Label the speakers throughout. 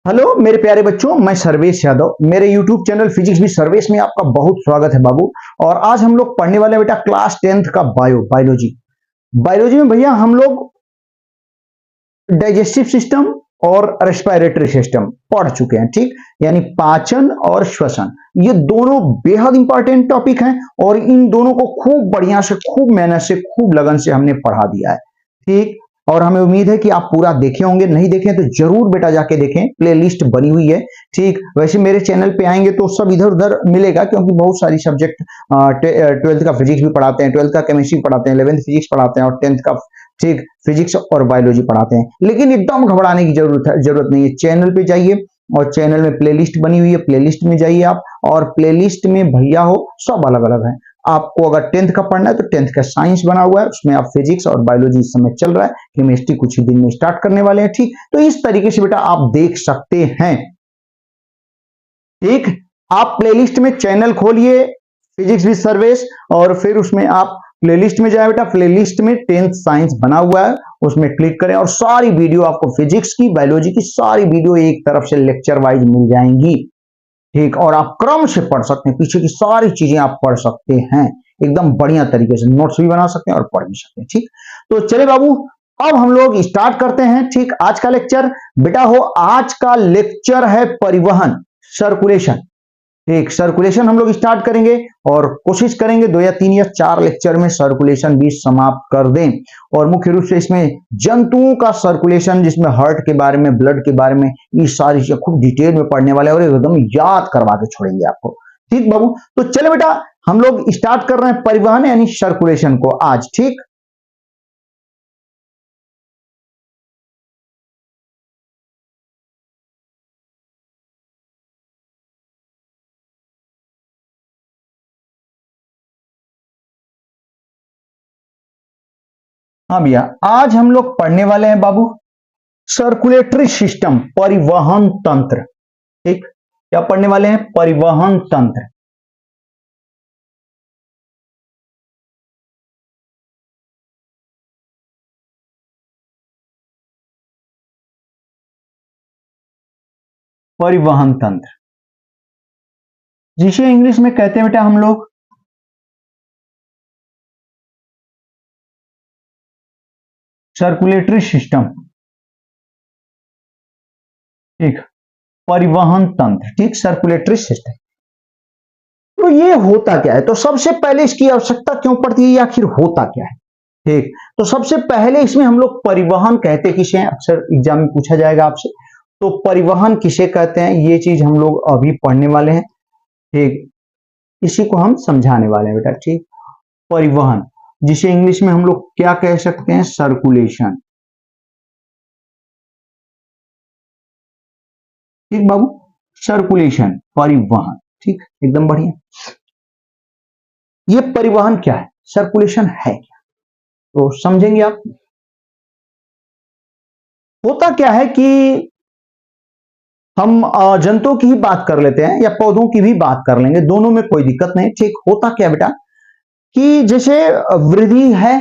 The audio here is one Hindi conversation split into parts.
Speaker 1: हेलो मेरे प्यारे बच्चों, मैं सर्वेश यादव। मेरे YouTube चैनल फिजिक्स भी सर्वेश में आपका बहुत स्वागत है बाबू। और आज हम लोग पढ़ने वाले हैं बेटा क्लास 10th का बायोलॉजी। बायोलॉजी में भैया हम लोग डाइजेस्टिव सिस्टम और रेस्पिरेटरी सिस्टम पढ़ चुके हैं, ठीक। यानी पाचन और श्वसन, ये दोनों बेहद इंपॉर्टेंट टॉपिक हैं और इन दोनों को खूब बढ़िया से, खूब मेहनत से, खूब लगन से हमने पढ़ा दिया है, ठीक। और हमें उम्मीद है कि आप पूरा देखे होंगे। नहीं देखे तो जरूर बेटा जाके देखें, प्लेलिस्ट बनी हुई है, ठीक। वैसे मेरे चैनल पे आएंगे तो सब इधर उधर मिलेगा, क्योंकि बहुत सारी सब्जेक्ट 12th का फिजिक्स भी पढ़ाते हैं, 12th का केमिस्ट्री पढ़ाते हैं, 11th फिजिक्स पढ़ाते हैं और 10th का, ठीक, फिजिक्स और बायोलॉजी पढ़ाते हैं। लेकिन एकदम घबराने की जरूरत नहीं है। चैनल पे जाइए और चैनल में प्लेलिस्ट बनी हुई है, प्लेलिस्ट में जाइए आप, और प्लेलिस्ट में भैया हो सब अलग अलग है। आपको अगर 10th का पढ़ना है तो 10th का साइंस बना हुआ है, उसमें आप फिजिक्स और बायोलॉजी इस समय चल रहा है, केमिस्ट्री कुछ ही दिन में स्टार्ट करने वाले हैं, ठीक। तो इस तरीके से बेटा आप देख सकते हैं, ठीक। आप प्लेलिस्ट में चैनल खोलिए फिजिक्स विद सर्वेश, और फिर उसमें आप प्लेलिस्ट में जाए बेटा, प्लेलिस्ट में 10th साइंस बना हुआ है, उसमें क्लिक करें और सारी वीडियो आपको फिजिक्स की, बायोलॉजी की सारी वीडियो एक तरफ से लेक्चर वाइज मिल जाएंगी, ठीक। और आप क्रम से पढ़ सकते हैं, पीछे की सारी चीजें आप पढ़ सकते हैं एकदम बढ़िया तरीके से, नोट्स भी बना सकते हैं और पढ़ भी सकते हैं, ठीक। तो चले बाबू, अब हम लोग स्टार्ट करते हैं, ठीक। आज का लेक्चर बेटा हो, आज का लेक्चर है परिवहन, सर्कुलेशन, ठीक। सर्कुलेशन हम लोग स्टार्ट करेंगे और कोशिश करेंगे 2 या 3 या 4 लेक्चर में सर्कुलेशन भी समाप्त कर दें। और मुख्य रूप से इसमें जंतुओं का सर्कुलेशन, जिसमें हार्ट के बारे में, ब्लड के बारे में, ये सारी चीजें खूब डिटेल में पढ़ने वाले और एकदम याद करवा के छोड़ेंगे आपको, ठीक बाबू। तो चले बेटा, हम लोग स्टार्ट कर रहे हैं परिवहन यानी सर्कुलेशन को आज, ठीक। हाँ भैया, आज हम लोग पढ़ने वाले हैं बाबू सर्कुलेटरी सिस्टम, परिवहन तंत्र, ठीक। क्या पढ़ने वाले हैं? परिवहन तंत्र। परिवहन तंत्र, जिसे इंग्लिश में कहते हैं बेटा हम लोग सर्कुलेटरी सिस्टम, ठीक। परिवहन तंत्र, ठीक, सर्कुलेटरी सिस्टम। तो ये होता क्या है? तो सबसे पहले इसकी आवश्यकता क्यों पड़ती है, ये आखिर होता क्या है, ठीक। तो सबसे पहले इसमें हम लोग परिवहन कहते किसे हैं, अक्सर एग्जाम में पूछा जाएगा आपसे। तो परिवहन किसे कहते हैं, ये चीज हम लोग अभी पढ़ने वाले हैं, ठीक। इसी को हम समझाने वाले हैं बेटा, ठीक। परिवहन, जिसे इंग्लिश में हम लोग क्या कह सकते हैं, सर्कुलेशन, ठीक बाबू। सर्कुलेशन, परिवहन, ठीक, एकदम बढ़िया। ये परिवहन क्या है, सर्कुलेशन है क्या, तो समझेंगे आप। होता क्या है कि हम जंतुओं की ही बात कर लेते हैं या पौधों की भी बात कर लेंगे, दोनों में कोई दिक्कत नहीं, ठीक। होता क्या बेटा कि जैसे वृद्धि है,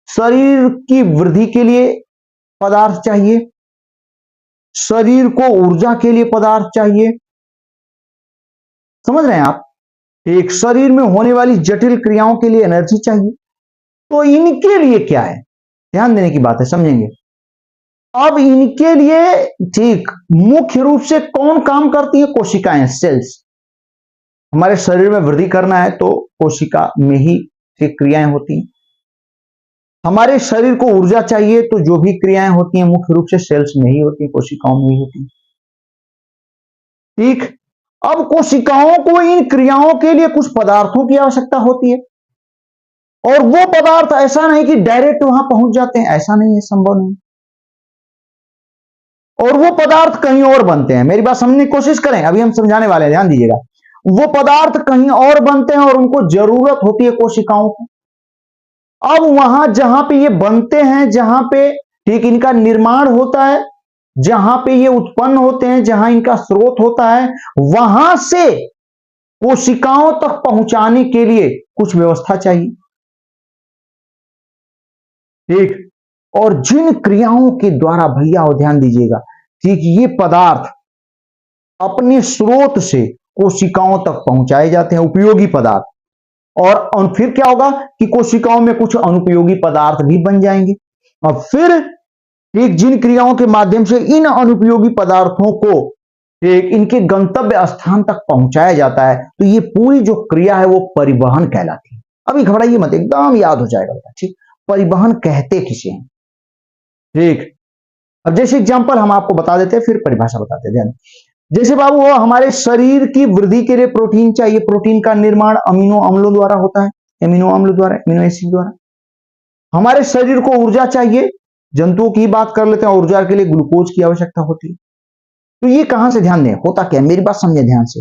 Speaker 1: शरीर की वृद्धि के लिए पदार्थ चाहिए, शरीर को ऊर्जा के लिए पदार्थ चाहिए, समझ रहे हैं आप। एक शरीर में होने वाली जटिल क्रियाओं के लिए एनर्जी चाहिए। तो इनके लिए क्या है, ध्यान देने की बात है, समझेंगे। अब इनके लिए, ठीक, मुख्य रूप से कौन काम करती है, कोशिकाएं, सेल्स। हमारे शरीर में वृद्धि करना है तो कोशिका में ही, ठीक, क्रियाएं होती हैं। हमारे शरीर को ऊर्जा चाहिए तो जो भी क्रियाएं होती हैं मुख्य रूप से सेल्स में ही होती है, कोशिकाओं में ही होती है, ठीक। अब कोशिकाओं को इन क्रियाओं के लिए कुछ पदार्थों की आवश्यकता होती है, और वो पदार्थ ऐसा नहीं कि डायरेक्ट वहां पहुंच जाते हैं, ऐसा नहीं है, संभव नहीं। और वो पदार्थ कहीं और बनते हैं, मेरी बात समझने की कोशिश करें, अभी हम समझाने वाले हैं, ध्यान दीजिएगा। वो पदार्थ कहीं और बनते हैं और उनको जरूरत होती है कोशिकाओं को। अब वहां जहां पे ये बनते हैं, जहां पे, ठीक, इनका निर्माण होता है, जहां पे ये उत्पन्न होते हैं, जहां इनका स्रोत होता है, वहां से कोशिकाओं तक पहुंचाने के लिए कुछ व्यवस्था चाहिए, ठीक। और जिन क्रियाओं के द्वारा, भैया ध्यान दीजिएगा, ठीक, ये पदार्थ अपने स्रोत से कोशिकाओं तक पहुंचाए जाते हैं, उपयोगी पदार्थ। और फिर क्या होगा कि कोशिकाओं में कुछ अनुपयोगी पदार्थ भी बन जाएंगे, और फिर एक जिन क्रियाओं के माध्यम से इन अनुपयोगी पदार्थों को एक इनके गंतव्य स्थान तक पहुंचाया जाता है, तो ये पूरी जो क्रिया है वो परिवहन कहलाती है। अभी घबराइए मत, एकदम याद हो जाएगा बेटा, ठीक। परिवहन कहते किसे हैं, ठीक। अब जैसे एग्जांपल हम आपको बता देते हैं, फिर परिभाषा बताते हैं, ध्यान। जैसे बाबू वो हमारे शरीर की वृद्धि के लिए प्रोटीन चाहिए, प्रोटीन का निर्माण अमीनो अम्लों द्वारा होता है, अमीनो अम्ल द्वारा, अमीनो एसिड द्वारा। हमारे शरीर को ऊर्जा चाहिए, जंतुओं की बात कर लेते हैं, ऊर्जा के लिए ग्लूकोज की आवश्यकता होती है। तो ये कहां से, ध्यान दें, होता क्या, मेरी बात समझे ध्यान से।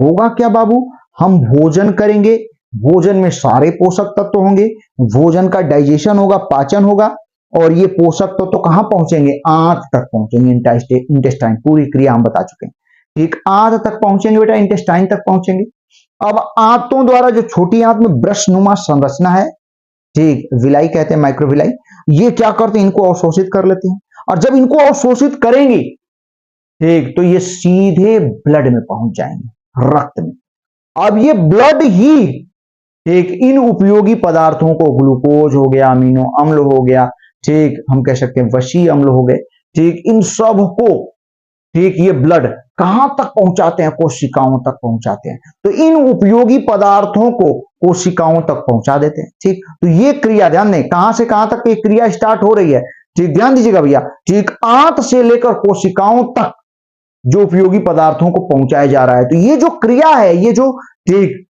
Speaker 1: होगा क्या बाबू, हम भोजन करेंगे, भोजन में सारे पोषक तत्व होंगे, भोजन का डाइजेशन होगा, पाचन होगा, और ये पोषक तत्व तो कहां पहुंचेंगे, आंत तक पहुंचेंगे, इंटेस्टाइन, पूरी क्रिया हम बता चुके हैं, ठीक। आंत तक पहुंचेंगे बेटा, इंटेस्टाइन तक पहुंचेंगे। अब आंतों द्वारा, जो छोटी आंत में ब्रशनुमा संरचना है, ठीक, विलाई कहते हैं, माइक्रोविलाई, ये क्या करते हैं, इनको अवशोषित कर लेते हैं, और जब इनको अवशोषित करेंगे, ठीक, तो ये सीधे ब्लड में पहुंच जाएंगे, रक्त में। अब ये ब्लड ही, ठीक, इन उपयोगी पदार्थों को, ग्लूकोज हो गया, अमीनो अम्ल हो गया, ठीक, हम कह सकते हैं वशी अम्ल हो गए, ठीक, इन सब को, ठीक, ये ब्लड कहां तक पहुंचाते हैं, कोशिकाओं तक पहुंचाते हैं। तो इन उपयोगी पदार्थों को कोशिकाओं तक पहुंचा देते हैं, ठीक। तो ये क्रिया ध्यान दें, कहां से कहां तक ये क्रिया स्टार्ट हो रही है, ठीक, ध्यान दीजिएगा भैया, ठीक। आंत से लेकर कोशिकाओं तक जो उपयोगी पदार्थों को पहुंचाया जा रहा है, तो ये जो क्रिया है, ये जो, ठीक,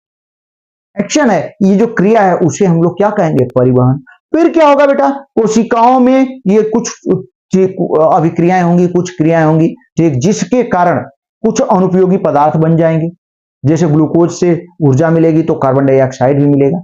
Speaker 1: एक्शन है, ये जो क्रिया है, उसे हम लोग क्या कहेंगे, परिवहन। फिर क्या होगा बेटा, कोशिकाओं में ये कुछ अभिक्रियाएं होंगी, कुछ क्रियाएं होंगी, ठीक, जिसके कारण कुछ अनुपयोगी पदार्थ बन जाएंगे। जैसे ग्लूकोज से ऊर्जा मिलेगी तो कार्बन डाइऑक्साइड भी मिलेगा,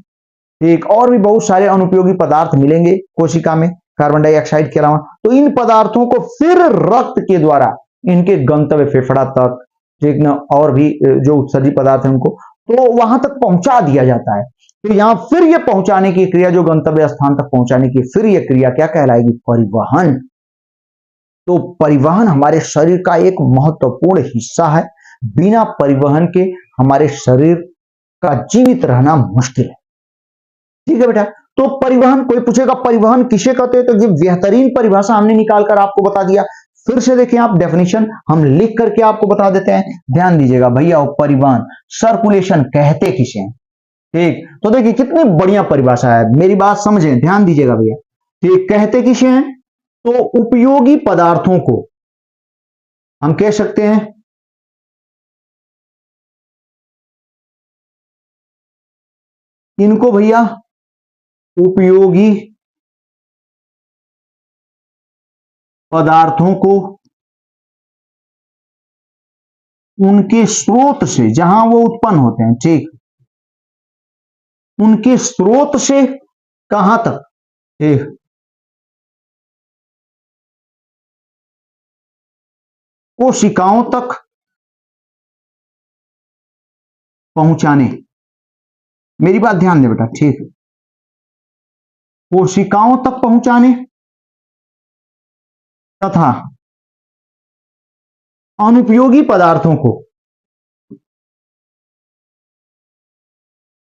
Speaker 1: ठीक, और भी बहुत सारे अनुपयोगी पदार्थ मिलेंगे कोशिका में कार्बन डाइऑक्साइड के अलावा। तो इन पदार्थों को फिर रक्त के द्वारा इनके गंतव्य फेफड़ा तक, ठीक ना, और भी जो उत्सर्जी पदार्थ है उनको, तो वहां तक पहुंचा दिया जाता है। तो यहां फिर ये पहुंचाने की क्रिया, जो गंतव्य स्थान तक पहुंचाने की, फिर ये क्रिया क्या कहलाएगी, परिवहन। तो परिवहन हमारे शरीर का एक महत्वपूर्ण हिस्सा है, बिना परिवहन के हमारे शरीर का जीवित रहना मुश्किल है, ठीक है बेटा। तो परिवहन, कोई पूछेगा परिवहन किसे कहते हैं, तो ये बेहतरीन परिभाषा हमने निकालकर आपको बता दिया। फिर से देखें आप, डेफिनेशन हम लिख करके आपको बता देते हैं, ध्यान दीजिएगा भैया। परिवहन, सर्कुलेशन कहते किसे हैं, ठीक। तो देखिए कितनी बढ़िया परिभाषा है, मेरी बात समझें, ध्यान दीजिएगा भैया, ठीक। कहते किसे हैं, तो उपयोगी पदार्थों को हम कह सकते हैं इनको भैया उपयोगी पदार्थों को उनके स्रोत से, जहां वो उत्पन्न होते हैं, ठीक, उनके स्रोत से कहां तक, ठीक, कोशिकाओं तक पहुंचाने, मेरी बात ध्यान दे बेटा, ठीक, कोशिकाओं तक पहुंचाने तथा अनुपयोगी पदार्थों को,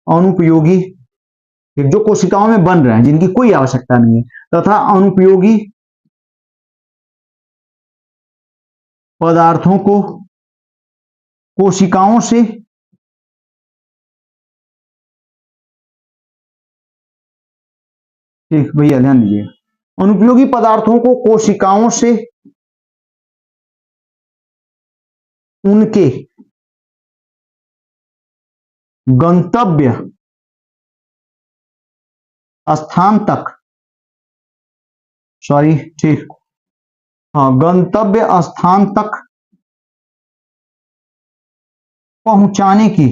Speaker 1: अनुपयोगी जो कोशिकाओं में बन रहे हैं, जिनकी कोई आवश्यकता नहीं है, तथा अनुपयोगी पदार्थों को कोशिकाओं से ठीक भैया ध्यान दीजिए, अनुपयोगी पदार्थों को कोशिकाओं से उनके गंतव्य स्थान तक, सॉरी, ठीक, हाँ, गंतव्य स्थान तक पहुंचाने की,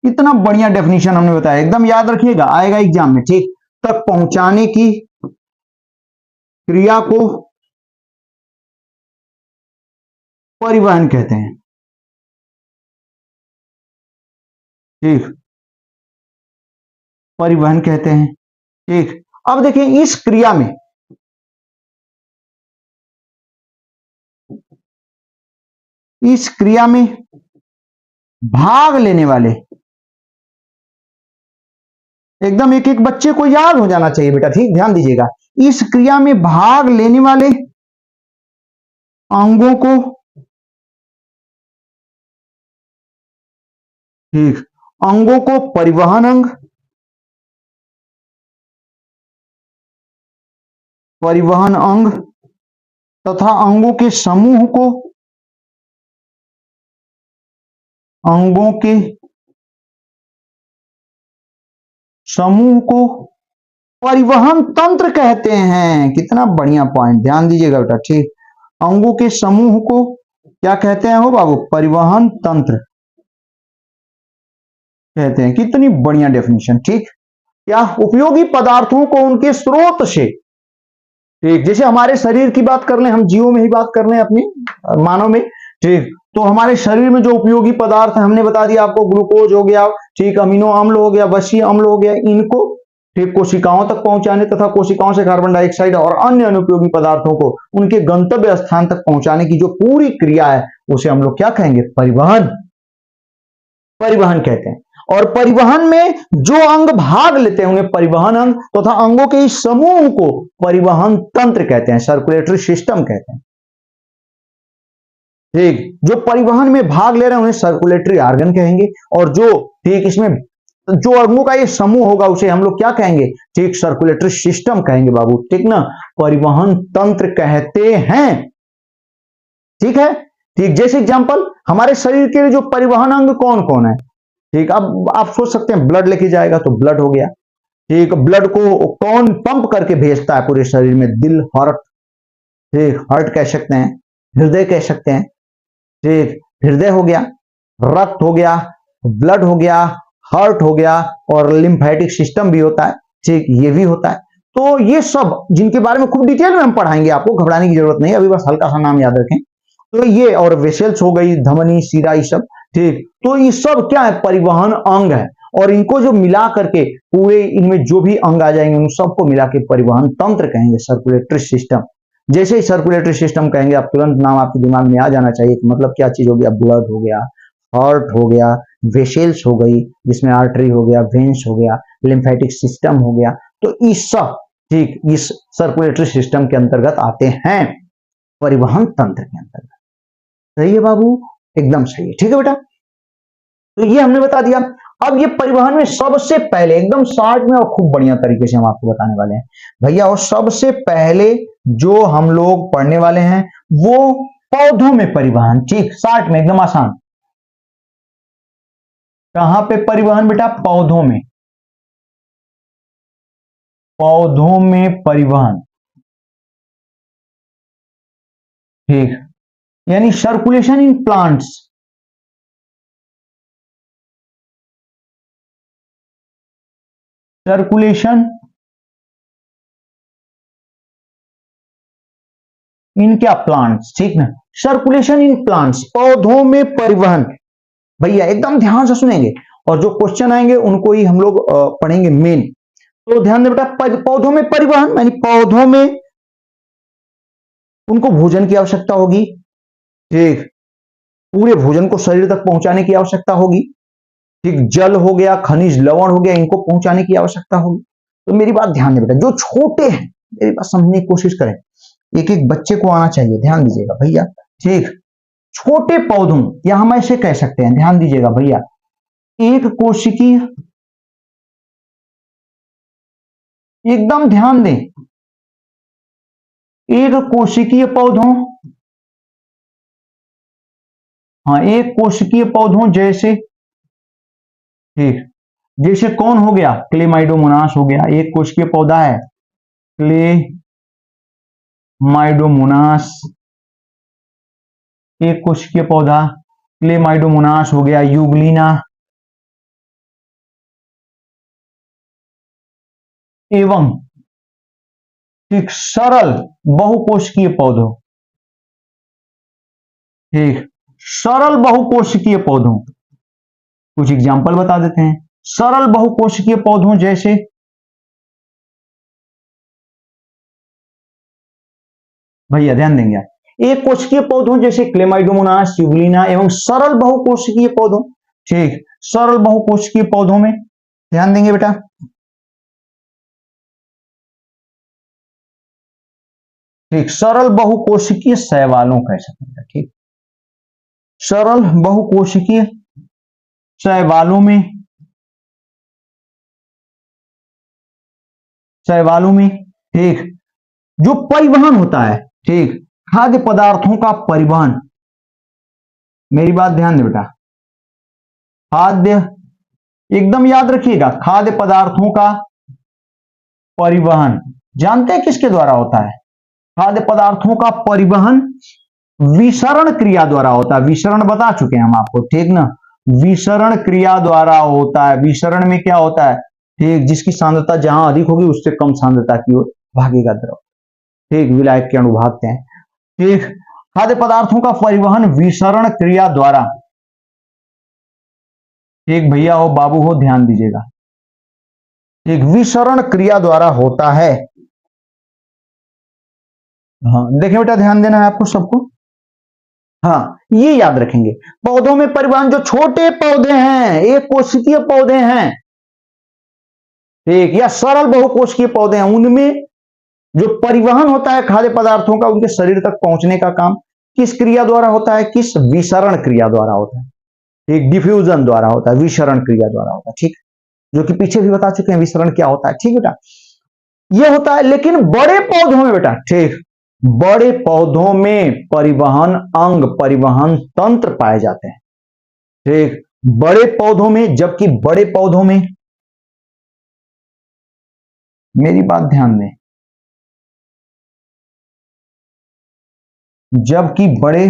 Speaker 1: इतना बढ़िया डेफिनेशन हमने बताया, एकदम याद रखिएगा, आएगा एग्जाम में, ठीक। तक पहुंचाने की क्रिया को परिवहन कहते हैं, ठीक, परिवहन कहते हैं, ठीक। अब देखिए इस क्रिया में इस क्रिया में भाग लेने वाले, एकदम एक एक बच्चे को याद हो जाना चाहिए बेटा, ठीक, ध्यान दीजिएगा। इस क्रिया में भाग लेने वाले अंगों को, ठीक, अंगों को परिवहन अंग, परिवहन अंग तथा अंगों के समूह को, अंगों के समूह को परिवहन तंत्र कहते हैं। कितना बढ़िया पॉइंट, ध्यान दीजिएगा बेटा, ठीक। अंगों के समूह को क्या कहते हैं हो बाबू? परिवहन तंत्र कहते हैं। कितनी बढ़िया डेफिनेशन, ठीक। क्या? उपयोगी पदार्थों को उनके स्रोत से, ठीक, जैसे हमारे शरीर की बात कर लें, हम जीवों में ही बात कर लें, अपनी मानव में, ठीक, तो हमारे शरीर में जो उपयोगी पदार्थ है हमने बता दिया आपको, ग्लूकोज हो गया, ठीक, अमीनो अम्ल हो गया, वसीय अम्ल हो गया, इनको, ठीक, कोशिकाओं तक पहुंचाने तथा कोशिकाओं से कार्बन डाइऑक्साइड और अन्य अनुपयोगी पदार्थों को उनके गंतव्य स्थान तक पहुंचाने की जो पूरी क्रिया है उसे हम लोग क्या कहेंगे? परिवहन, परिवहन कहते हैं। और परिवहन में जो अंग भाग लेते हैं उन्हें परिवहन अंग तथा अंगों के इस समूह को परिवहन तंत्र कहते हैं, सर्कुलेटरी सिस्टम कहते हैं, ठीक। जो परिवहन में भाग ले रहे हैं उन्हें सर्कुलेटरी ऑर्गन कहेंगे, और जो, ठीक, इसमें जो अंगों का ये समूह होगा उसे हम लोग क्या कहेंगे? ठीक, सर्कुलेटरी सिस्टम कहेंगे बाबू, ठीक ना, परिवहन तंत्र कहते हैं, ठीक है, ठीक। जैसे एग्जांपल, हमारे शरीर के लिए जो परिवहन अंग कौन कौन है, ठीक। अब आप सोच सकते हैं ब्लड लेके जाएगा तो ब्लड हो गया, ठीक, ब्लड को कौन पंप करके भेजता है पूरे शरीर में? दिल, हार्ट, ठीक, हार्ट कह सकते हैं, हृदय कह सकते हैं, ठीक, हृदय हो गया, रक्त हो गया, ब्लड हो गया, हार्ट हो गया, और लिम्फेटिक सिस्टम भी होता है, ठीक, ये भी होता है। तो ये सब जिनके बारे में खूब डिटेल में हम पढ़ाएंगे, आपको घबराने की जरूरत नहीं, अभी बस हल्का सा नाम याद रखें। तो ये, और वेसल्स हो गई, धमनी, शिरा, ये सब, ठीक। तो ये सब क्या है? परिवहन अंग है, और इनको जो मिला करके पूरे इनमें जो भी अंग आ जाएंगे उन सबको मिला के परिवहन तंत्र कहेंगे, सर्कुलेटरी सिस्टम। जैसे ही सर्कुलेटरी सिस्टम कहेंगे आप तुरंत नाम आपके दिमाग में आ जाना चाहिए कि मतलब क्या चीज हो गया? ब्लड हो गया, हार्ट हो गया, वेसल्स हो गई जिसमें आर्टरी हो गया, वेन्स हो गया, लिम्फेटिक सिस्टम हो गया, तो इस सब, ठीक, इस सर्कुलेटरी सिस्टम के अंतर्गत आते हैं, परिवहन तंत्र के अंतर्गत। सही है बाबू? एकदम सही है, ठीक है बेटा। तो ये हमने बता दिया। अब ये परिवहन में सबसे पहले एकदम शॉर्ट में और खूब बढ़िया तरीके से हम आपको बताने वाले हैं भैया, और सबसे पहले जो हम लोग पढ़ने वाले हैं वो पौधों में परिवहन, ठीक, शॉर्ट में एकदम आसान। कहां पे परिवहन बेटा? पौधों में, पौधों में परिवहन, ठीक, यानी सर्कुलेशन इन प्लांट्स, सर्कुलेशन इन क्या? प्लांट्स, ठीक ना, सर्कुलेशन इन प्लांट्स, पौधों में परिवहन। भैया एकदम ध्यान से सुनेंगे, और जो क्वेश्चन आएंगे उनको ही हम लोग पढ़ेंगे मेन। तो ध्यान दे बेटा, पौधों में परिवहन यानी पौधों में उनको भोजन की आवश्यकता होगी, ठीक, पूरे भोजन को शरीर तक पहुंचाने की आवश्यकता होगी, ठीक, जल हो गया, खनिज लवण हो गया, इनको पहुंचाने की आवश्यकता होगी। तो मेरी बात ध्यान दे बेटा, जो छोटे हैं मेरी बात समझने की कोशिश करें, एक एक बच्चे को आना चाहिए, ध्यान दीजिएगा भैया, ठीक। छोटे पौधों, या हम ऐसे कह सकते हैं, ध्यान दीजिएगा भैया, एक कोशिकीय, एकदम ध्यान दें, एक कोशिकीय पौधों, हाँ, एक कोशिकीय पौधों जैसे, ठीक, जैसे कौन हो गया? क्लेमाइडोमोनास हो गया, एक कोशिकीय पौधा है क्लेमाइडोमोनास, एक कोशिकीय पौधा क्लेमाइडोमोनास हो गया, यूग्लिना, एवं, ठीक, सरल बहुकोशिकीय पौधों, ठीक, सरल बहुकोशिकीय पौधों, कुछ एग्जांपल बता देते हैं। सरल बहुकोशिकीय पौधों जैसे, भैया ध्यान देंगे, एक कोशिकीय पौधों जैसे क्लेमाइडोमोनास, ट्यूबुलिना एवं सरल बहुकोशिकीय पौधों, ठीक, सरल बहुकोशिकीय पौधों में ध्यान देंगे बेटा, ठीक, सरल बहुकोशिकीय शैवालों कह सकते हैं, ठीक, सरल बहुकोशिकीय शैवालों में, शैवालों में, ठीक, जो परिवहन होता है, ठीक, खाद्य पदार्थों का परिवहन, मेरी बात ध्यान दे बेटा, खाद्य, एकदम याद रखिएगा, खाद्य पदार्थों का परिवहन जानते हैं किसके द्वारा होता है? खाद्य पदार्थों का परिवहन विसरण क्रिया द्वारा होता है। विसरण बता चुके हैं हम आपको, ठीक ना, विसरण क्रिया द्वारा होता है। विसरण में क्या होता है, ठीक, जिसकी सांद्रता जहां अधिक होगी उससे कम सांद्रता की ओर भागेगा द्रव, ठीक, विलायक के अणु भागते हैं, ठीक। खाद्य पदार्थों का परिवहन विसरण क्रिया द्वारा, ठीक, भैया हो बाबू हो ध्यान दीजिएगा, एक विसरण क्रिया द्वारा होता है। हाँ देखिए बेटा, ध्यान देना है आपको सबको, हाँ ये याद रखेंगे। पौधों में परिवहन, जो छोटे पौधे हैं, एक कोशिकीय पौधे हैं, ठीक, या सरल बहुकोशिकीय पौधे हैं, उनमें जो परिवहन होता है खाद्य पदार्थों का उनके शरीर तक पहुंचने का काम किस क्रिया द्वारा होता है? किस विसरण क्रिया द्वारा होता है, ठीक, डिफ्यूजन द्वारा होता है, विसरण क्रिया द्वारा होता है, ठीक, जो कि पीछे भी बता चुके हैं विसरण क्या होता है, ठीक बेटा, ये होता है। लेकिन बड़े पौधों में बेटा, ठीक, बड़े पौधों में परिवहन अंग, परिवहन तंत्र पाए जाते हैं, ठीक, बड़े पौधों में, जबकि बड़े पौधों में, मेरी बात ध्यान दें, जबकि बड़े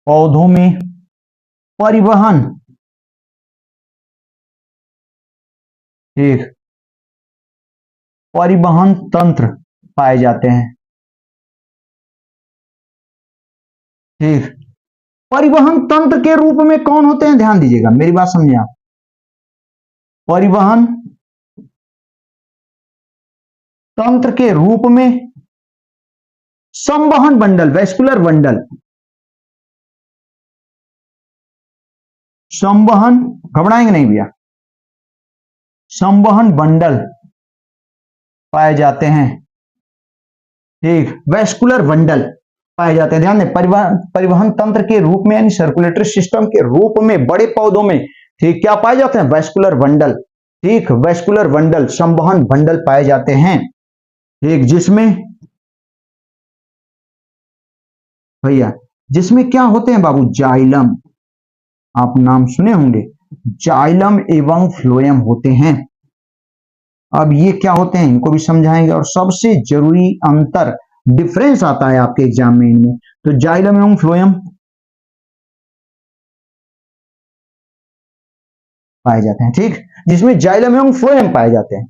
Speaker 1: पौधों में परिवहन, ठीक, परिवहन तंत्र पाए जाते हैं, ठीक, परिवहन तंत्र के रूप में कौन होते हैं? ध्यान दीजिएगा, मेरी बात समझिए आप, परिवहन तंत्र के रूप में संवहन बंडल, वैस्कुलर बंडल, संवहन, घबराएंगे नहीं भैया, संवहन बंडल पाए जाते हैं, ठीक, वैस्कुलर बंडल पाए जाते हैं। ध्यान दें, परिवहन तंत्र के रूप में यानी सर्कुलेटरी सिस्टम के रूप में बड़े पौधों में, ठीक, क्या पाए जाते हैं? वैस्कुलर बंडल, ठीक, वैस्कुलर बंडल, संवहन बंडल पाए जाते हैं, ठीक, जिसमें भैया, जिसमें क्या होते हैं बाबू? जाइलम, आप नाम सुने होंगे, जाइलम एवं फ्लोएम होते हैं। अब ये क्या होते हैं इनको भी समझाएंगे, और सबसे जरूरी अंतर, डिफरेंस आता है आपके एग्जाम में इनमें, तो जाइलम एवं फ्लोएम पाए जाते हैं, ठीक, जिसमें जाइलम एवं फ्लोएम पाए जाते हैं,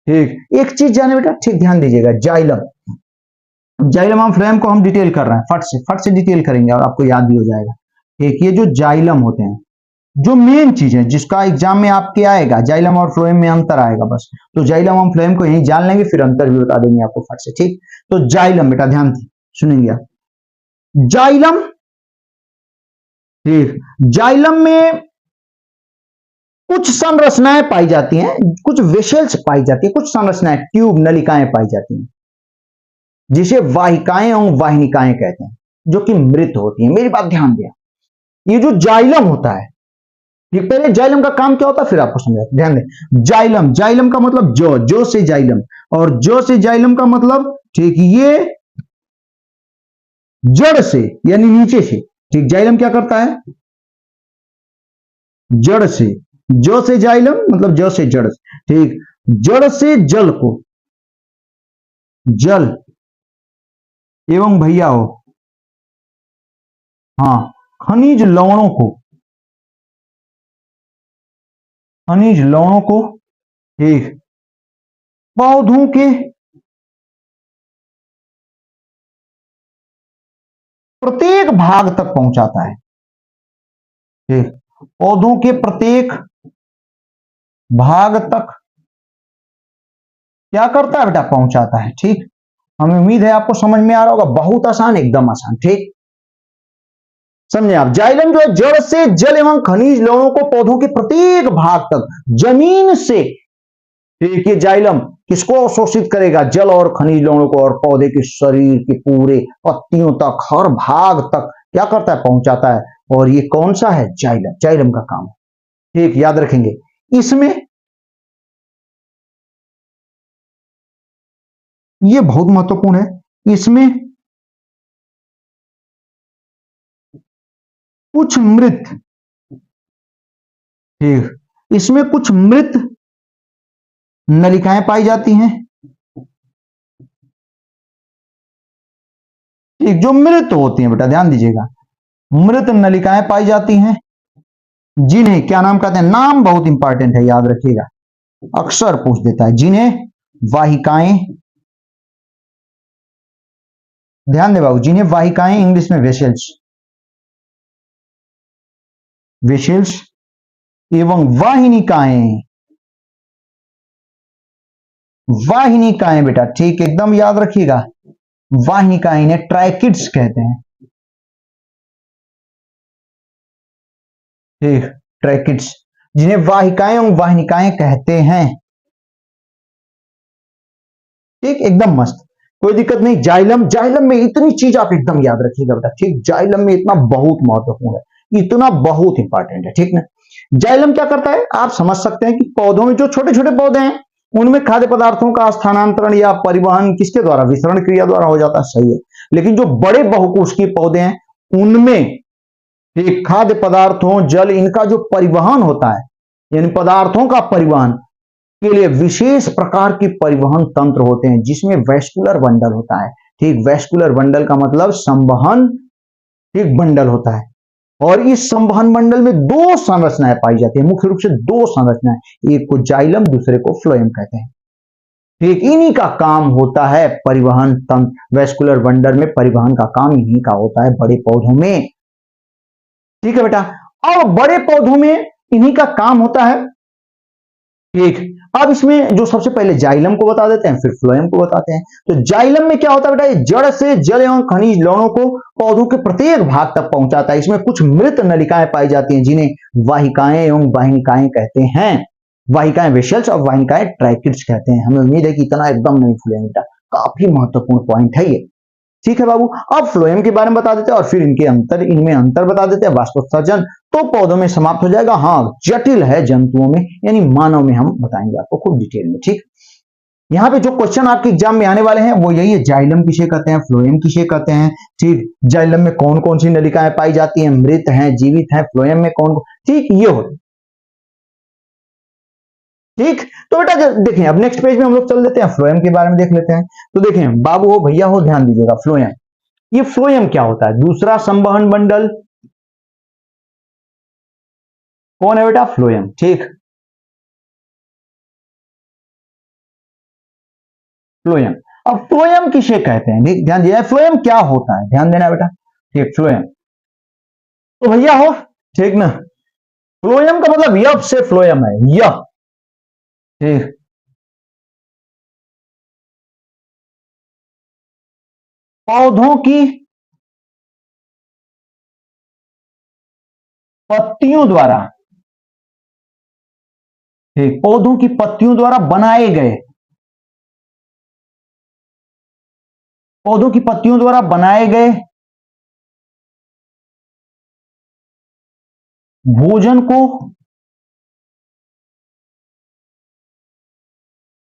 Speaker 1: ठीक। एक चीज जाने बेटा, ठीक, ध्यान दीजिएगा, जाइलम, जाइलम एवं फ्लोएम को हम डिटेल कर रहे हैं, फट से डिटेल करेंगे और आपको याद भी हो जाएगा, ठीक। ये जो जाइलम होते हैं, जो मेन चीज है जिसका एग्जाम में आपके आएगा, जाइलम और फ्लोएम में अंतर आएगा बस, तो जाइलम और फ्लोएम को यही जान लेंगे, फिर अंतर भी बता देंगे आपको फट से, ठीक। तो जाइलम बेटा ध्यान सुनेंगे आप, जाइलम, ठीक, जाइलम में कुछ संरचनाएं पाई जाती हैं, कुछ वेसल्स पाई जाती है, कुछ संरचनाएं, ट्यूब, नलिकाएं पाई जाती हैं, जिसे वाहिकाएं और वाहिनिकाएं कहते हैं, जो कि मृत होती हैं। मेरी बात ध्यान दिया, ये जो जाइलम होता है, ये पहले जाइलम का काम क्या होता है फिर आपको समझाते, ध्यान दें। जाइलम, जाइलम का मतलब जो से जाइलम, और जो से जाइलम का मतलब, ठीक, ये जड़ से यानी नीचे से, ठीक, जाइलम क्या करता है? जड़ से, जो से जाइलम मतलब जो से जड़, ठीक, जड़ से जल को, जल एवं भैया हो, हाँ, खनिज लवणों को, खनिज लवणों को, ठीक, पौधों के प्रत्येक भाग तक पहुंचाता है, ठीक, पौधों के प्रत्येक भाग तक क्या करता है बेटा? पहुंचाता है, ठीक। हमें उम्मीद है आपको समझ में आ रहा होगा, बहुत आसान, एकदम आसान, ठीक। समझे आप। जाइलम जो है जड़ से जल एवं खनिज लवणों को पौधों के प्रत्येक भाग तक जमीन से, ठीक, ये जाइलम किसको अवशोषित करेगा, जल और खनिज लवणों को, और पौधे के शरीर के पूरे पत्तियों तक, हर भाग तक क्या करता है, पहुंचाता है। और ये कौन सा है, जाइलम, जाइलम का काम, ठीक, याद रखेंगे। इसमें ये बहुत महत्वपूर्ण है, इसमें कुछ मृत, ठीक, इसमें कुछ मृत नलिकाएं पाई जाती हैं, ठीक, जो मृत होती हैं, बेटा ध्यान दीजिएगा, मृत नलिकाएं पाई जाती हैं, जिन्हें क्या नाम कहते हैं, नाम बहुत इंपॉर्टेंट है, याद रखिएगा, अक्सर पूछ देता है, जिन्हें वाहिकाएं, ध्यान दे बाबू, जिन्हें वाहिकाएं इंग्लिश में वेसल्स, वेसल्स एवं वाहिनिकाएं, वाहिनिकाएं बेटा, ठीक, एकदम याद रखिएगा, वाहिनिकाएं, इन्हें ट्रैकिड्स कहते हैं, ठीक, ट्रैकिड्स, जिन्हें वाहिकाएं एवं वाहिनिकाएं कहते हैं, ठीक, एकदम मस्त, कोई दिक्कत नहीं। जाइलम, जाइलम में इतनी चीज आप एकदम याद रखिएगा बेटा, ठीक, जाइलम में इतना बहुत महत्वपूर्ण है, इतना बहुत इंपॉर्टेंट है, ठीक ना। जाइलम क्या करता है, आप समझ सकते हैं कि पौधों में जो छोटे छोटे पौधे हैं उनमें खाद्य पदार्थों का स्थानांतरण या परिवहन किसके द्वारा, विसरण क्रिया द्वारा हो जाता है, सही है। लेकिन जो बड़े बहुकोषीय पौधे हैं उनमें खाद्य पदार्थों, जल, इनका जो परिवहन होता है, यानी पदार्थों का परिवहन के लिए विशेष प्रकार के परिवहन तंत्र होते हैं, जिसमें वैस्कुलर बंडल होता है, ठीक, वैस्कुलर बंडल का मतलब संवहन, ठीक, बंडल होता है। और इस संवहन मंडल में दो संरचनाएं पाई जाती है, मुख्य रूप से दो संरचनाएं, एक को जाइलम, दूसरे को फ्लोएम कहते हैं, ठीक, इन्हीं का काम होता है परिवहन तंत्र, वैस्कुलर बंडल में परिवहन का काम इन्हीं का होता है बड़े पौधों में, ठीक है बेटा। अब बड़े पौधों में इन्हीं का काम होता है, ठीक। अब इसमें जो सबसे पहले जाइलम को बता देते हैं, फिर फ्लोएम को बताते हैं। तो जाइलम में क्या होता है बेटा, ये जड़ से जल एवं खनिज लवणों को पौधों के प्रत्येक भाग तक पहुंचाता है। इसमें कुछ मृत नलिकाएं पाई जाती हैं, जिन्हें वाहिकाएं एवं वाहिनिकाएं कहते हैं। वाहिकाएं वेसल्स और वाहिनिकाएं ट्रैकिड्स कहते हैं। हमें उम्मीद है कि इतना एकदम नहीं भूलेंगे बेटा, काफी महत्वपूर्ण पॉइंट है ये, ठीक है बाबू। अब फ्लोएम के बारे में बता देते हैं और फिर इनमें अंतर बता देते हैं। वाष्पोत्सर्जन तो पौधों में समाप्त हो जाएगा, हाँ जटिल है जंतुओं में, यानी मानव में हम बताएंगे आपको खूब डिटेल में, ठीक। यहाँ पे जो क्वेश्चन आपके एग्जाम में आने वाले हैं वो यही है, जाइलम किसे कहते हैं, फ्लोएम किसे कहते हैं, ठीक, जाइलम में कौन कौन सी नलिकाएं पाई जाती हैं, मृत हैं, जीवित हैं, फ्लोएम में कौन, ठीक, ये हो, ठीक। तो बेटा देखें, अब नेक्स्ट पेज में हम लोग चल देते हैं, फ्लोएम के बारे में देख लेते हैं। तो देखें बाबू हो, भैया हो, ध्यान दीजिएगा, फ्लोएम, ये फ्लोएम क्या होता है, दूसरा संवहन मंडल कौन है बेटा, फ्लोएम, ठीक, फ्लोएम। अब फ्लोएम किसे कहते हैं, ध्यान दीजिए, फ्लोएम क्या होता है, ध्यान देना बेटा, ठीक, फ्लोएम, तो भैया हो, ठीक ना, फ्लोएम का मतलब यह से फ्लोएम है, यह, ठीक, पौधों की पत्तियों द्वारा, ठीक, पौधों की पत्तियों द्वारा बनाए गए, पौधों की पत्तियों द्वारा बनाए गए भोजन को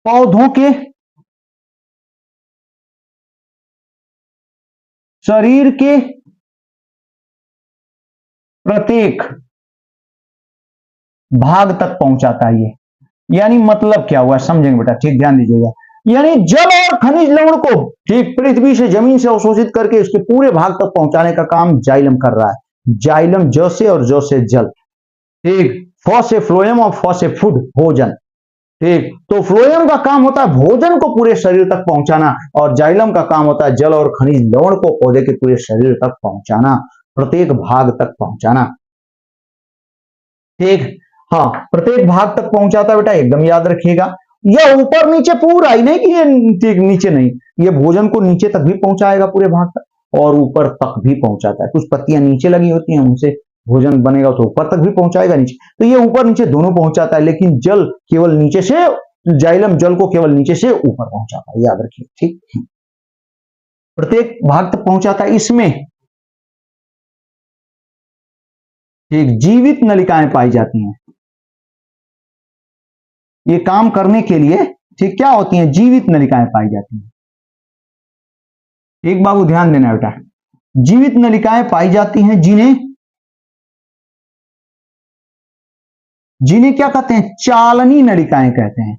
Speaker 1: पौधों के शरीर के प्रत्येक भाग तक पहुंचाता है ये, यानी मतलब क्या हुआ समझेंगे बेटा, ठीक, ध्यान दीजिएगा, यानी जल और खनिज लवण को, ठीक, पृथ्वी से, जमीन से अवशोषित करके उसके पूरे भाग तक पहुंचाने का काम जाइलम कर रहा है। जाइलम ज से और ज से जल, ठीक, फ से फ्लोएम और फ से फूड, भोजन, ठीक। तो फ्लोएम का काम होता है भोजन को पूरे शरीर तक पहुंचाना, और जाइलम का काम होता है जल और खनिज लवण को पौधे के पूरे शरीर तक पहुंचाना, प्रत्येक भाग तक पहुंचाना, ठीक, हाँ, प्रत्येक भाग तक पहुंचाता है बेटा, एकदम याद रखिएगा। यह ऊपर नीचे पूरा ही नहीं कि ये, ठीक, नीचे नहीं, ये भोजन को नीचे तक भी पहुंचाएगा, पूरे भाग तक, और ऊपर तक भी पहुंचाता है। कुछ पत्तियां नीचे लगी होती हैं, उनसे भोजन बनेगा तो ऊपर तक भी पहुंचाएगा, नीचे, तो ये ऊपर नीचे दोनों पहुंचाता है, लेकिन जल केवल नीचे से, जाइलम जल को केवल नीचे से ऊपर पहुंचाता है, याद रखिए। ठीक, प्रत्येक भाग तक पहुंचाता है। इसमें एक जीवित नलिकाएं पाई जाती हैं। ये काम करने के लिए, ठीक, क्या होती हैं? जीवित नलिकाएं पाई जाती हैं। एक बाबू ध्यान देना बेटा, जीवित नलिकाएं पाई जाती हैं, जिन्हें क्या कहते हैं? चालनी नलिकाएं कहते हैं।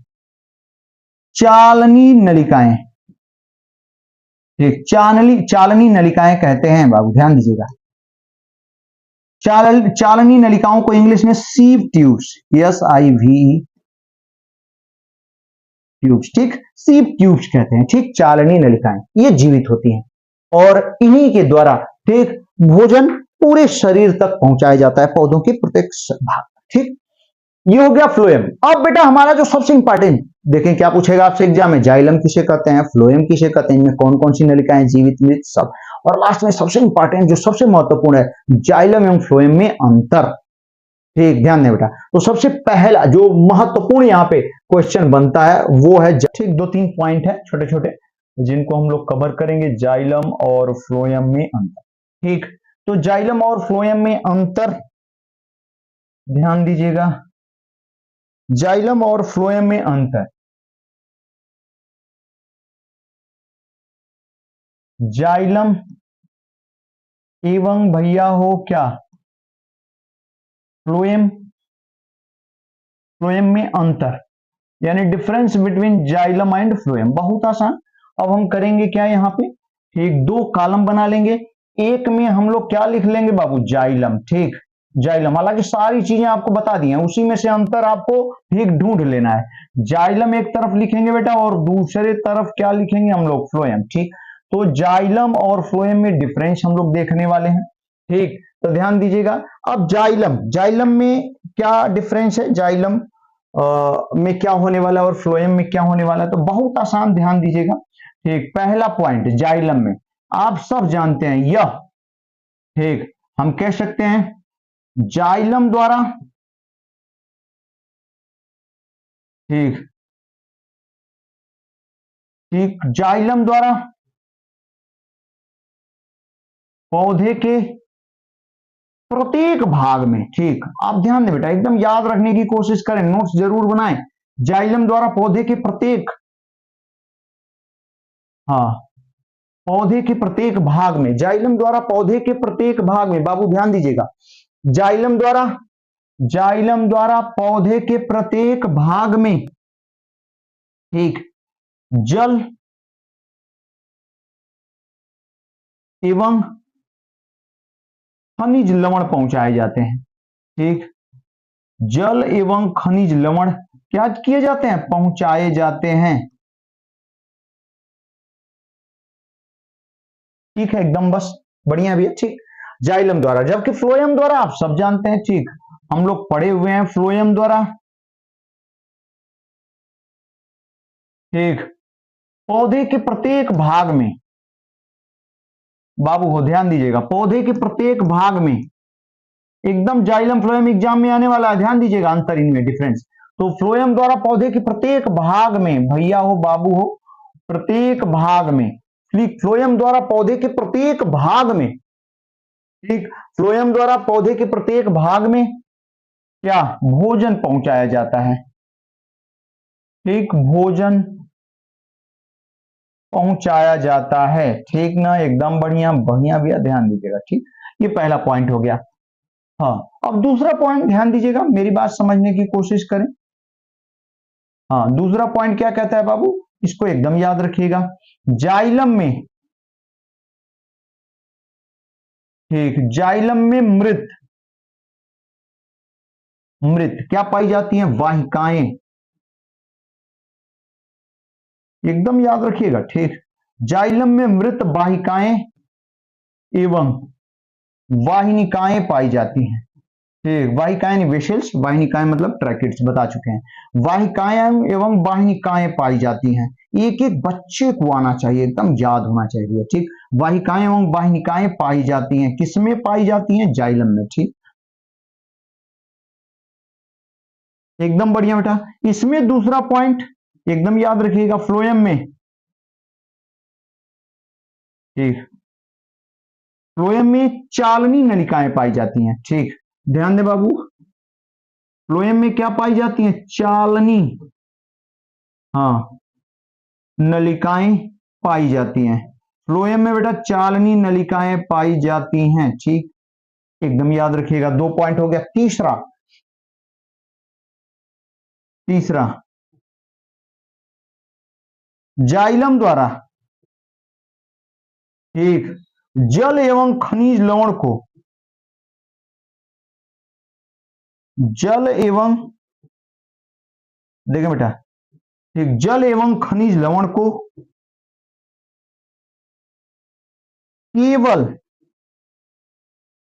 Speaker 1: चालनी नलिकाएं, ठीक, चालनी नलिकाएं कहते हैं बाबू, ध्यान दीजिएगा। चालनी नलिकाओं को इंग्लिश में सीव ट्यूब्स, SIVE ट्यूब्स, ठीक, सीव ट्यूब्स कहते हैं। ठीक, चालनी नलिकाएं ये जीवित होती हैं और इन्हीं के द्वारा, ठीक, भोजन पूरे शरीर तक पहुंचाया जाता है, पौधों के प्रत्येक भाग। ठीक, ये हो गया फ्लोएम। अब बेटा हमारा जो सबसे इंपॉर्टेंट, देखें क्या पूछेगा आपसे एग्जाम में, जाइलम किसे कहते हैं, फ्लोएम किसे कहते हैं, इनमें कौन कौन सी नलिकाएं, जीवित मृत, सब, और लास्ट में सबसे इंपॉर्टेंट जो सबसे महत्वपूर्ण है, जाइलम एवं फ्लोएम में अंतर। ठीक, ध्यान दें बेटा। तो सबसे पहला जो महत्वपूर्ण यहाँ पे क्वेश्चन बनता है वो है, ठीक, 2-3 पॉइंट है छोटे छोटे जिनको हम लोग कवर करेंगे, जाइलम और फ्लोएम में अंतर। ठीक, तो जाइलम और फ्लोएम में अंतर, ध्यान दीजिएगा, जाइलम और फ्लोएम में अंतर। जाइलम एवं भैया हो क्या फ्लोएम में अंतर, यानी difference between xylem and phloem. बहुत आसान। अब हम करेंगे क्या, यहाँ पे एक 2 कॉलम बना लेंगे। एक में हम लोग क्या लिख लेंगे बाबू, जाइलम। ठीक, जाइलम, हालांकि सारी चीजें आपको बता दी हैं, उसी में से अंतर आपको ठीक ढूंढ लेना है। जाइलम एक तरफ लिखेंगे बेटा और दूसरे तरफ क्या लिखेंगे हम लोग, फ्लोएम। ठीक, तो जाइलम और फ्लोएम में डिफरेंस हम लोग देखने वाले हैं। ठीक, तो ध्यान दीजिएगा। अब जाइलम में क्या डिफरेंस है, जाइलम में क्या होने वाला है और फ्लोएम में क्या होने वाला है, तो बहुत आसान, ध्यान दीजिएगा। ठीक, पहला पॉइंट, जाइलम में आप सब जानते हैं यह, ठीक, हम कह सकते हैं जाइलम द्वारा, ठीक, जाइलम द्वारा पौधे के प्रत्येक भाग में, ठीक, आप ध्यान दें बेटा, एकदम याद रखने की कोशिश करें, नोट्स जरूर बनाएं। जाइलम द्वारा पौधे के प्रत्येक, पौधे के प्रत्येक भाग में, जाइलम द्वारा पौधे के प्रत्येक भाग में, बाबू ध्यान दीजिएगा, जाइलम द्वारा पौधे के प्रत्येक भाग में, ठीक, जल एवं खनिज लवण पहुंचाए जाते हैं। ठीक, जल एवं खनिज लवण क्या किए जाते हैं, पहुंचाए जाते हैं। ठीक है, एकदम बस बढ़िया भी है। ठीक, जाइलम द्वारा, जबकि फ्लोएम द्वारा आप सब जानते हैं, ठीक, हम लोग पढ़े हुए हैं फ्लोएम द्वारा, ठीक, पौधे के प्रत्येक भाग में, बाबू हो ध्यान दीजिएगा, पौधे के प्रत्येक भाग में, एकदम जाइलम फ्लोएम एग्जाम में आने वाला है, ध्यान दीजिएगा अंतर इनमें, डिफरेंस। तो फ्लोएम द्वारा पौधे के प्रत्येक भाग में, भैया हो बाबू हो, प्रत्येक भाग में, फ्लोएम द्वारा पौधे के प्रत्येक भाग में, ठीक, फ्लोएम द्वारा पौधे के प्रत्येक भाग में क्या, भोजन पहुंचाया जाता है। ठीक, भोजन पहुंचाया जाता है। ठीक ना, एकदम बढ़िया, बढ़िया भैया, ध्यान दीजिएगा। ठीक, ये पहला पॉइंट हो गया। हाँ, अब दूसरा पॉइंट ध्यान दीजिएगा, मेरी बात समझने की कोशिश करें। हाँ, दूसरा पॉइंट क्या कहता है बाबू, इसको एकदम याद रखिएगा। जाइलम में, ठीक, जाइलम में मृत क्या पाई जाती हैं, वाहिकाएं, एकदम याद रखिएगा। ठीक, जाइलम में मृत वाहिकाएं एवं वाहिनिकाएं पाई जाती हैं। ठीक, वाहिकाएं वेसल्स, वाहिनिकाएं मतलब ट्रैकेट्स, बता चुके हैं। वाहिकाएं एवं वाहिनिकाएं पाई जाती हैं। एक एक बच्चे को आना चाहिए, एकदम याद होना चाहिए। ठीक, वाहिकाएं एवं वाहिनिकाएं पाई जाती हैं, किसमें पाई जाती हैं? जाइलम में। ठीक, एकदम बढ़िया बेटा। इसमें दूसरा पॉइंट एकदम याद रखिएगा, फ्लोएम में। ठीक, फ्लोएम में चालनी नलिकाएं पाई जाती हैं। ठीक, ध्यान दे बाबू, फ्लोएम में क्या पाई जाती हैं? चालनी, हाँ, नलिकाएं पाई जाती हैं। फ्लोएम में बेटा चालनी नलिकाएं पाई जाती हैं। ठीक, एकदम याद रखिएगा। 2 पॉइंट हो गया। तीसरा, तीसरा जाइलम द्वारा, ठीक, जल एवं खनिज लवण को, जल एवं, देखें बेटा, ठीक, जल एवं खनिज लवण को केवल,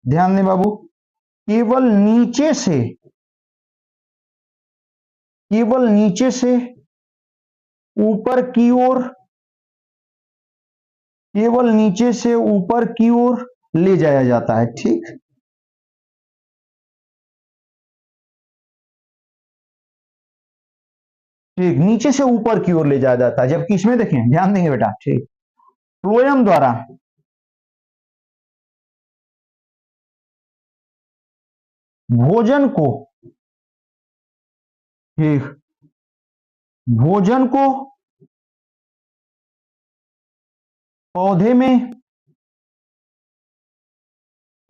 Speaker 1: ध्यान दें बाबू, केवल नीचे से, केवल नीचे से ऊपर की ओर, केवल नीचे से ऊपर की ओर ले जाया जाता है। ठीक, ठीक, नीचे से ऊपर की ओर ले जाया जाता है, जबकि इसमें देखें, ध्यान देंगे बेटा, ठीक, फ्लोएम द्वारा भोजन को, ठीक, भोजन को पौधे में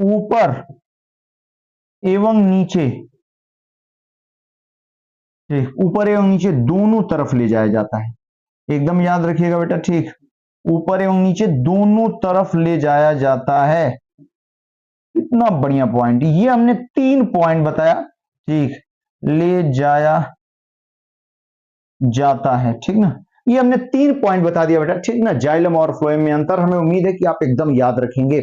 Speaker 1: ऊपर एवं नीचे, ठीक, ऊपर एवं नीचे दोनों तरफ ले जाया जाता है। एकदम याद रखिएगा बेटा। ठीक, ऊपर एवं नीचे दोनों तरफ ले जाया जाता है। इतना बढ़िया पॉइंट, ये हमने 3 पॉइंट बताया। ठीक, ले जाया जाता है। ठीक ना, ये हमने 3 पॉइंट बता दिया बेटा। ठीक ना, जाइलम और फ्लोएम में अंतर, हमें उम्मीद है कि आप एकदम याद रखेंगे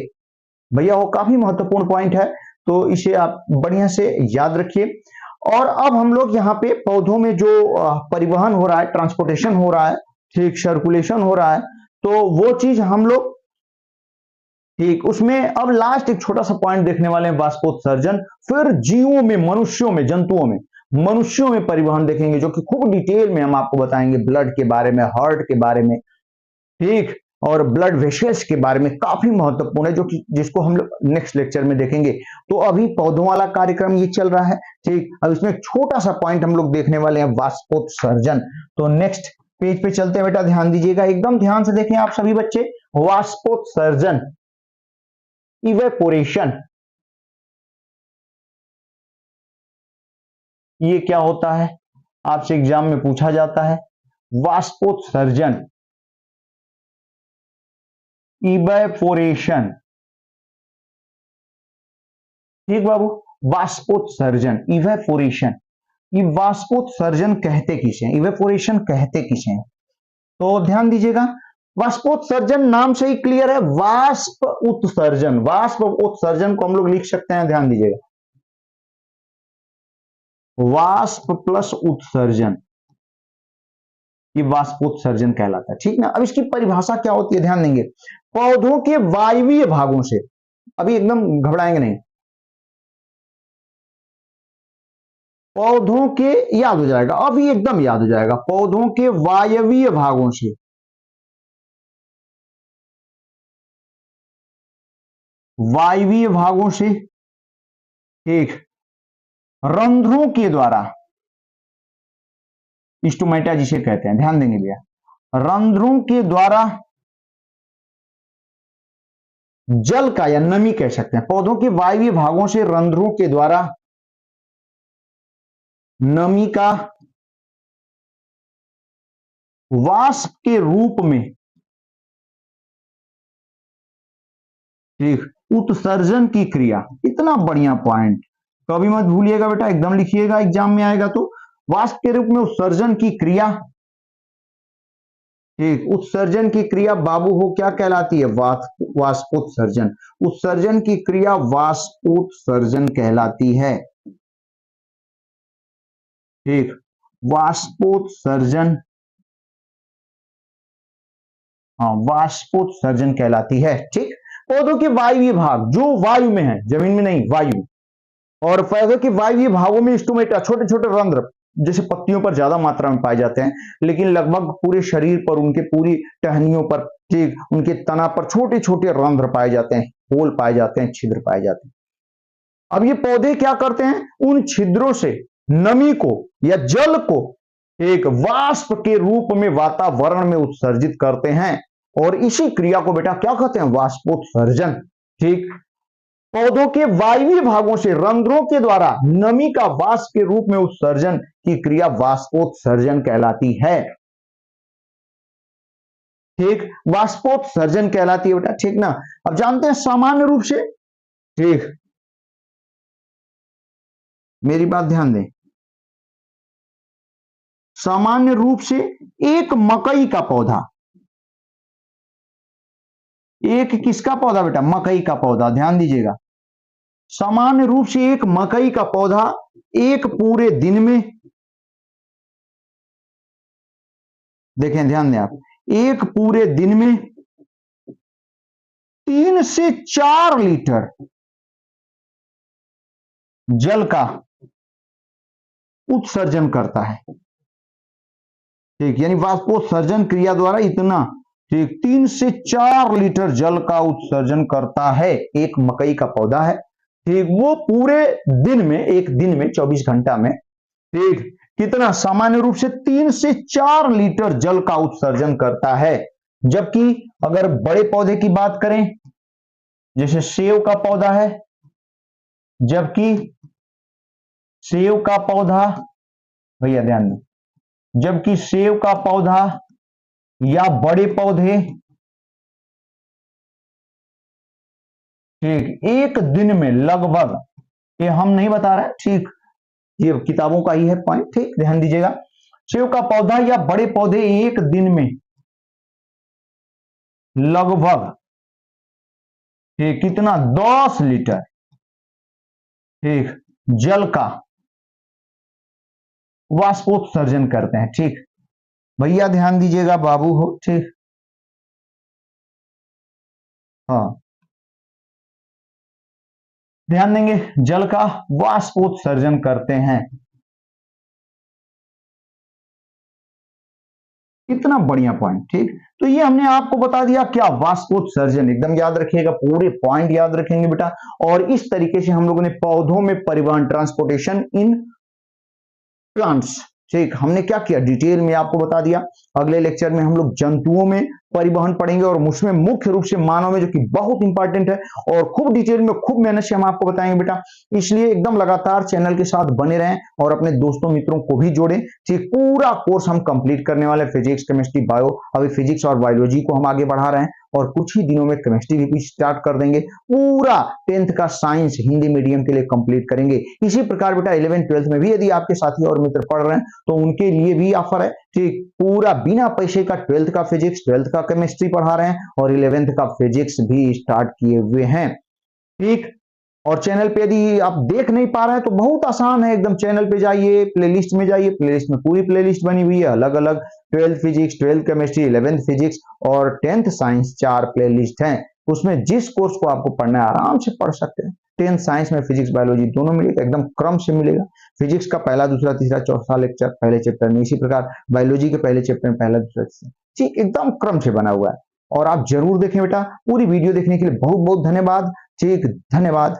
Speaker 1: भैया। वो काफी महत्वपूर्ण पॉइंट है, तो इसे आप बढ़िया से याद रखिए। और अब हम लोग यहाँ पे पौधों में जो परिवहन हो रहा है, ट्रांसपोर्टेशन हो रहा है, ठीक, सर्कुलेशन हो रहा है, तो वो चीज हम लोग, ठीक, उसमें अब लास्ट एक छोटा सा पॉइंट देखने वाले हैं, वाष्पोत्सर्जन। फिर जीवों में, मनुष्यों में, जंतुओं में, मनुष्यों में परिवहन देखेंगे, जो कि खूब डिटेल में हम आपको बताएंगे, ब्लड के बारे में, हार्ट के बारे में, ठीक, और ब्लड वेसल्स के बारे में, काफी महत्वपूर्ण है, जो कि जिसको हम लोग नेक्स्ट लेक्चर में देखेंगे। तो अभी पौधों वाला कार्यक्रम ये चल रहा है। ठीक, अब इसमें एक छोटा सा पॉइंट हम लोग देखने वाले हैं, वाष्पोत्सर्जन। तो नेक्स्ट पेज पे चलते हैं बेटा, ध्यान दीजिएगा, एकदम ध्यान से देखें आप सभी बच्चे। वाष्पोत्सर्जन, इवेपोरेशन, ये क्या होता है? आपसे एग्जाम में पूछा जाता है। वाष्पोत्सर्जन, इवेपोरेशन, ठीक बाबू, वाष्पोत्सर्जन, इवेपोरेशन, ये वाष्पोत्सर्जन कहते किसे हैं, इवेपोरेशन कहते किसे हैं? तो ध्यान दीजिएगा, वाष्पोत्सर्जन नाम से ही क्लियर है, वाष्प उत्सर्जन। वाष्प उत्सर्जन को हम लोग लिख सकते हैं, ध्यान दीजिएगा, वाष्प प्लस उत्सर्जन, ये वाष्पोत्सर्जन कहलाता है। ठीक ना, अब इसकी परिभाषा क्या होती है, ध्यान देंगे, पौधों के वायवीय भागों से, अभी एकदम घबराएंगे नहीं, पौधों के, याद हो जाएगा, अभी एकदम याद हो जाएगा, पौधों के वायवीय भागों से, वायवीय भागों से, ठीक, रंध्रों के द्वारा, स्टोमेटा जिसे कहते हैं, ध्यान देंगे भैया, रंध्रों के द्वारा जल का, या नमी कह सकते हैं, पौधों के वायवीय भागों से रंध्रों के द्वारा नमी का वाष्प के रूप में, ठीक, उत्सर्जन की क्रिया। इतना बढ़िया पॉइंट, कभी मत भूलिएगा बेटा, एकदम लिखिएगा, एग्जाम में आएगा तो। वाष्प के रूप में उत्सर्जन की क्रिया, ठीक, उत्सर्जन की क्रिया बाबू हो क्या कहलाती है? वाष्पोत्सर्जन। उत्सर्जन की क्रिया वाष्पोत्सर्जन कहलाती है। ठीक, वाष्पोत्सर्जन हाँ, वाष्पोत्सर्जन कहलाती है। ठीक, पौधों के वायवीय भाग जो वायु में है, जमीन में नहीं, वायु, और पौधों के वायवीय भागों में स्टोमेटा, छोटे छोटे रंध्र जैसे पत्तियों पर ज्यादा मात्रा में पाए जाते हैं, लेकिन लगभग पूरे शरीर पर, उनके पूरी टहनियों पर, ठीक, उनके तना पर छोटे छोटे रंध्र पाए जाते हैं, होल पाए जाते हैं, छिद्र पाए जाते हैं। अब ये पौधे क्या करते हैं, उन छिद्रों से नमी को या जल को एक वाष्प के रूप में वातावरण में उत्सर्जित करते हैं, और इसी क्रिया को बेटा क्या कहते हैं, वाष्पोत्सर्जन। ठीक, पौधों के वायवीय भागों से रंध्रों के द्वारा नमी का वाष्प के रूप में उत्सर्जन की क्रिया वाष्पोत्सर्जन कहलाती है। ठीक, वाष्पोत्सर्जन कहलाती है बेटा। ठीक ना, अब जानते हैं सामान्य रूप से, ठीक, मेरी बात ध्यान दें, सामान्य रूप से एक मकई का पौधा, एक किसका पौधा बेटा, मकई का पौधा, ध्यान दीजिएगा, सामान्य रूप से एक मकई का पौधा एक पूरे दिन में, देखें ध्यान दें आप, एक पूरे दिन में 3 से 4 लीटर जल का उत्सर्जन करता है। ठीक, यानी वाष्पोत्सर्जन क्रिया द्वारा इतना, ठीक, 3 से 4 लीटर जल का उत्सर्जन करता है एक मकई का पौधा है। ठीक, वो पूरे दिन में, एक दिन में 24 घंटा में, ठीक, कितना, सामान्य रूप से 3 से 4 लीटर जल का उत्सर्जन करता है। जबकि अगर बड़े पौधे की बात करें, जैसे सेव का पौधा है, जबकि सेव का पौधा, भैया ध्यान दें, जबकि सेव का पौधा या बड़े पौधे, ठीक, एक दिन में लगभग, ये हम नहीं बता रहे, ठीक, ये किताबों का ही है पॉइंट, ठीक, ध्यान दीजिएगा, सेव का पौधा या बड़े पौधे एक दिन में लगभग, ठीक, कितना, 10 लीटर, ठीक, जल का वाष्पोत्सर्जन करते हैं। ठीक, भैया ध्यान दीजिएगा, बाबू हो, ठीक, हाँ, ध्यान देंगे, जल का वाष्पोत्सर्जन करते हैं। कितना बढ़िया पॉइंट। ठीक, तो ये हमने आपको बता दिया क्या, वाष्पोत्सर्जन, एकदम याद रखिएगा, पूरे पॉइंट याद रखेंगे बेटा। और इस तरीके से हम लोगों ने पौधों में परिवहन, ट्रांसपोर्टेशन इन प्लांट्स, ठीक, हमने क्या किया, डिटेल में आपको बता दिया। अगले लेक्चर में हम लोग जंतुओं में परिवहन पढ़ेंगे, और उसमें मुख्य रूप से मानव में, जो कि बहुत इंपॉर्टेंट है, और खूब डिटेल में, खूब मेहनत से हम आपको बताएंगे बेटा। इसलिए एकदम लगातार चैनल के साथ बने रहें और अपने दोस्तों मित्रों को भी जोड़ें। ठीक, पूरा कोर्स हम कंप्लीट करने वाले, फिजिक्स, केमिस्ट्री, बायो, अभी फिजिक्स और बायोलॉजी को हम आगे बढ़ा रहे हैं, और कुछ ही दिनों में केमिस्ट्री भी स्टार्ट कर देंगे। पूरा 10th का साइंस हिंदी मीडियम के लिए कंप्लीट करेंगे। इसी प्रकार बेटा 11th 12th में भी यदि आपके साथी और मित्र पढ़ रहे हैं तो उनके लिए भी ऑफर है। ठीक, पूरा बिना पैसे का 12th का फिजिक्स, 12th का केमिस्ट्री पढ़ा रहे हैं, और 11th का फिजिक्स भी स्टार्ट किए हुए हैं। ठीक, और चैनल पे यदि आप देख नहीं पा रहे हैं तो बहुत आसान है, एकदम चैनल पे जाइए, प्लेलिस्ट में जाइए, प्लेलिस्ट में पूरी प्लेलिस्ट बनी हुई है, अलग अलग 12th physics, 12th chemistry, 11th physics और 10th साइंस, 4 प्लेलिस्ट हैं। उसमें जिस कोर्स को आपको पढ़ना है आराम से पढ़ सकते हैं। 10th साइंस में फिजिक्स, बायोलॉजी दोनों मिलेगा, एकदम क्रम से मिलेगा। फिजिक्स का पहला, दूसरा, तीसरा, चौथा लेक्चर पहले चैप्टर में, इसी प्रकार बायोलॉजी के पहले चैप्टर में पहला, दूसरा, तीसरा, ठीक, एकदम क्रम से बना हुआ है। और आप जरूर देखें बेटा, पूरी वीडियो देखने के लिए बहुत बहुत धन्यवाद। ठीक, धन्यवाद।